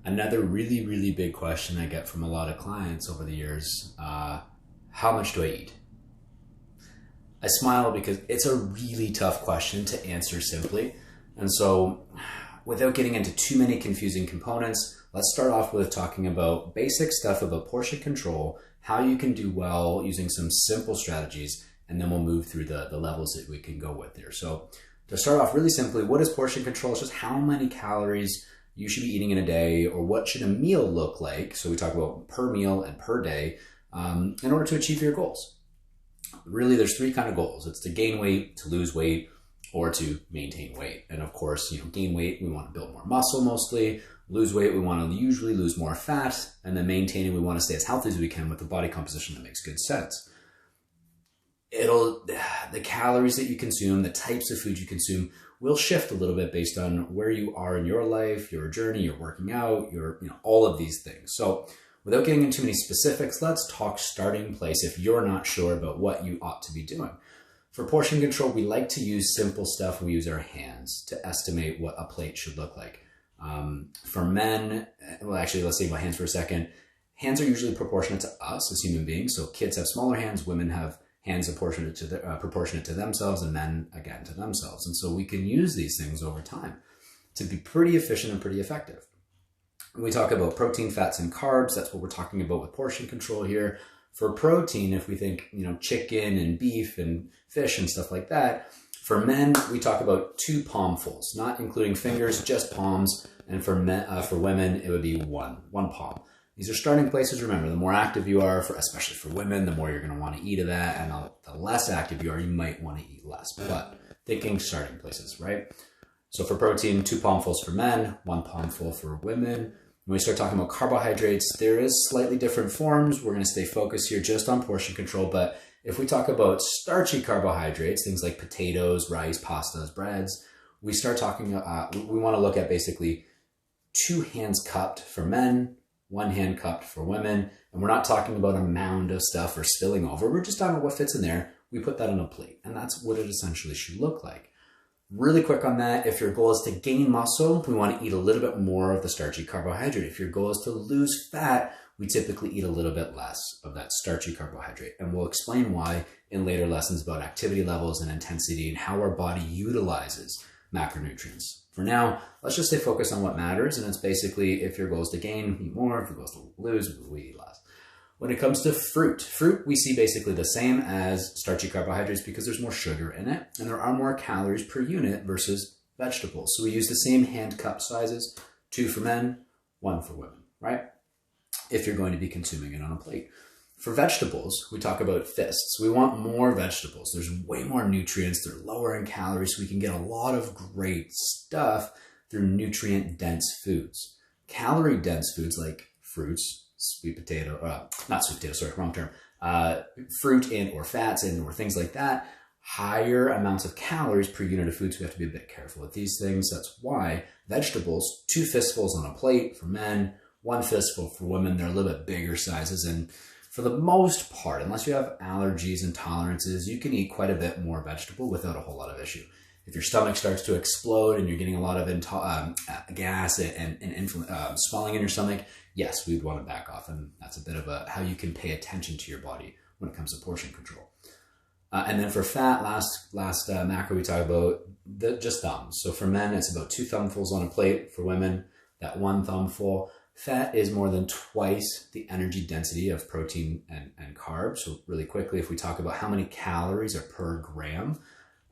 Another really, really big question I get from a lot of clients over the years, how much do I eat? I smile because it's a really tough question to answer simply. And so without getting into too many confusing components, let's start off with talking about basic stuff about portion control, how you can do well using some simple strategies, and then we'll move through the levels that we can go with there. So to start off really simply, what is portion control? It's just how many calories you should be eating in a day, or what should a meal look like. So we talk about per meal and per day in order to achieve your goals. Really, there's three kind of goals. It's to gain weight, to lose weight, or to maintain weight. And of course, gain weight, we want to build more muscle mostly. Lose weight, we want to usually lose more fat. And then maintaining, we want to stay as healthy as we can with a body composition that makes good sense. The calories that you consume, the types of food you consume will shift a little bit based on where you are in your life, your journey, your working out, all of these things. So without getting into too many specifics, let's talk starting place if you're not sure about what you ought to be doing. For portion control, we like to use simple stuff. We use our hands to estimate what a plate should look like. For men, well, actually, let's say about hands for a second. Hands are usually proportionate to us as human beings. So kids have smaller hands, women have hands proportionate to themselves, and men, again, to themselves. And so we can use these things over time to be pretty efficient and pretty effective. When we talk about protein, fats, and carbs, that's what we're talking about with portion control here. For protein, if we think, chicken and beef and fish and stuff like that, for men, we talk about 2 palmfuls, not including fingers, just palms. And for women, it would be one palm. These are starting places. Remember, the more active you are, especially for women, the more you're going to want to eat of that. And the less active you are, you might want to eat less. But thinking starting places, right? So for protein, 2 palmfuls for men, 1 palmful for women. When we start talking about carbohydrates, there is slightly different forms. We're going to stay focused here just on portion control. But if we talk about starchy carbohydrates, things like potatoes, rice, pastas, breads, we start talking, we want to look at basically 2 hands cupped for men, 1 hand cupped for women. And we're not talking about a mound of stuff or spilling over. We're just talking about what fits in there. We put that on a plate. And that's what it essentially should look like. Really quick on that, if your goal is to gain muscle, we want to eat a little bit more of the starchy carbohydrate. If your goal is to lose fat, we typically eat a little bit less of that starchy carbohydrate. And we'll explain why in later lessons about activity levels and intensity and how our body utilizes macronutrients. For now, let's just stay focused on what matters. And it's basically, if your goal is to gain, eat more. If your goal is to lose, we eat less. When it comes to fruit we see basically the same as starchy carbohydrates because there's more sugar in it and there are more calories per unit versus vegetables. So we use the same hand cup sizes, 2 for men, 1 for women, right? If you're going to be consuming it on a plate. For vegetables, we talk about fists. We want more vegetables. There's way more nutrients. They're lower in calories, so we can get a lot of great stuff through nutrient-dense foods. Calorie-dense foods like fruits, fruit and or fats and or things like that, higher amounts of calories per unit of food, so we have to be a bit careful with these things. That's why vegetables, 2 fistfuls on a plate for men, 1 fistful for women. They're a little bit bigger sizes, and for the most part, unless you have allergies and tolerances, you can eat quite a bit more vegetable without a whole lot of issue. If your stomach starts to explode and you're getting a lot of gas and swelling in your stomach, yes, we'd want to back off. And that's a bit of how you can pay attention to your body when it comes to portion control. And then for fat, last macro we talk about just thumbs. So for men, it's about 2 thumbfuls on a plate. For women, that 1 thumbful. Fat is more than twice the energy density of protein and carbs. So really quickly, if we talk about how many calories are per gram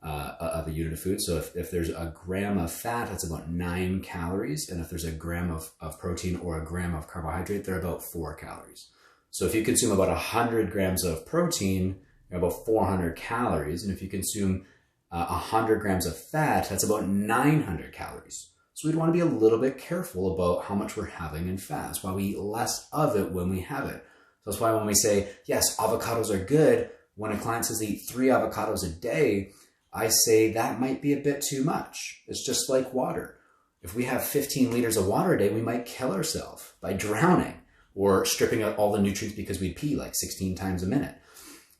of a unit of food. So if there's a gram of fat, that's about 9 calories. And if there's a gram of protein or a gram of carbohydrate, they're about 4 calories. So if you consume about 100 grams of protein, you're about 400 calories. And if you consume 100 grams of fat, that's about 900 calories. So we'd want to be a little bit careful about how much we're having in fat. That's why we eat less of it when we have it. So that's why when we say, yes, avocados are good, when a client says they eat 3 avocados a day, I say that might be a bit too much. It's just like water. If we have 15 liters of water a day, we might kill ourselves by drowning or stripping out all the nutrients because we pee like 16 times a minute.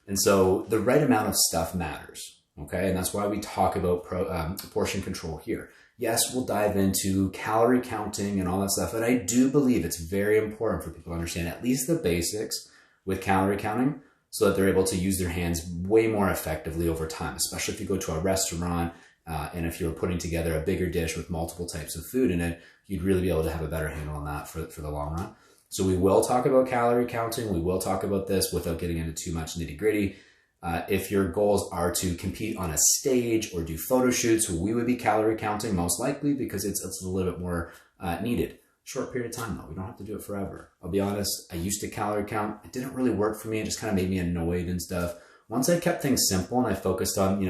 And so the right amount of stuff matters, okay? And that's why we talk about portion control here. Yes, we'll dive into calorie counting and all that stuff. And I do believe it's very important for people to understand at least the basics with calorie counting so that they're able to use their hands way more effectively over time, especially if you go to a restaurant and if you're putting together a bigger dish with multiple types of food in it, you'd really be able to have a better handle on that for the long run. So we will talk about calorie counting. We will talk about this without getting into too much nitty gritty. If your goals are to compete on a stage or do photo shoots, we would be calorie counting most likely because it's a little bit more needed. Short period of time though, we don't have to do it forever. I'll be honest, I used to calorie count. It didn't really work for me. It just kind of made me annoyed and stuff. Once I kept things simple and I focused on,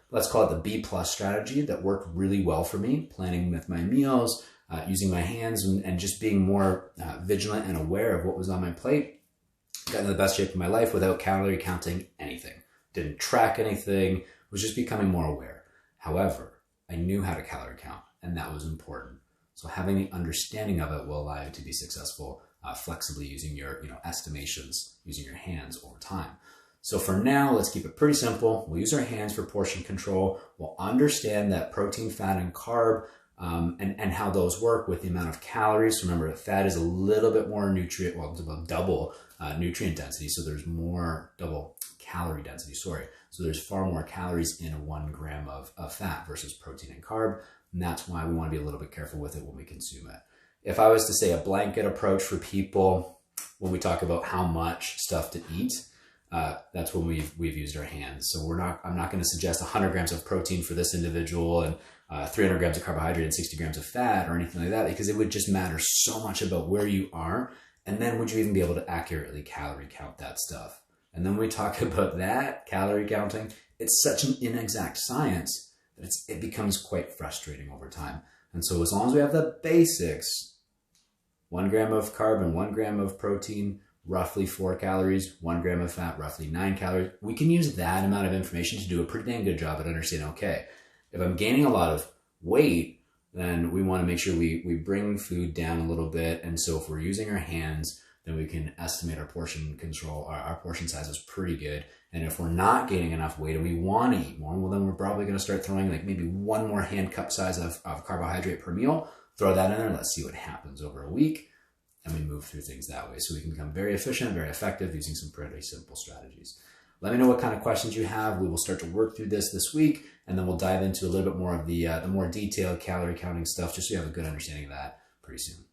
let's call it the B+ strategy that worked really well for me, planning with my meals, using my hands and just being more vigilant and aware of what was on my plate, got into the best shape of my life without calorie counting anything. Didn't track anything, was just becoming more aware. However, I knew how to calorie count, and that was important. So having the understanding of it will allow you to be successful flexibly using your estimations, using your hands over time. So for now, let's keep it pretty simple. We'll use our hands for portion control. We'll understand that protein, fat, and carb and how those work with the amount of calories. Remember, fat is a little bit more nutrient, well, it's about double nutrient density. So there's more double calorie density, sorry. So there's far more calories in 1 gram of fat versus protein and carb. And that's why we want to be a little bit careful with it when we consume it. If I was to say a blanket approach for people, when we talk about how much stuff to eat, that's when we've used our hands. So I'm not going to suggest 100 grams of protein for this individual and 300 grams of carbohydrate and 60 grams of fat or anything like that, because it would just matter so much about where you are. And then would you even be able to accurately calorie count that stuff? And then when we talk about that, calorie counting, it's such an inexact science that it becomes quite frustrating over time. And so as long as we have the basics, 1 gram of carb and 1 gram of protein, roughly 4 calories, 1 gram of fat, roughly 9 calories. We can use that amount of information to do a pretty dang good job at understanding, okay, if I'm gaining a lot of weight, then we want to make sure we bring food down a little bit. And so if we're using our hands, then we can estimate our portion control. Our portion size is pretty good. And if we're not gaining enough weight and we want to eat more, well, then we're probably going to start throwing like maybe 1 more hand cup size of carbohydrate per meal. Throw that in there. Let's see what happens over a week. And we move through things that way. So we can become very efficient, very effective using some pretty simple strategies. Let me know what kind of questions you have. We will start to work through this week, and then we'll dive into a little bit more of the more detailed calorie counting stuff, just so you have a good understanding of that pretty soon.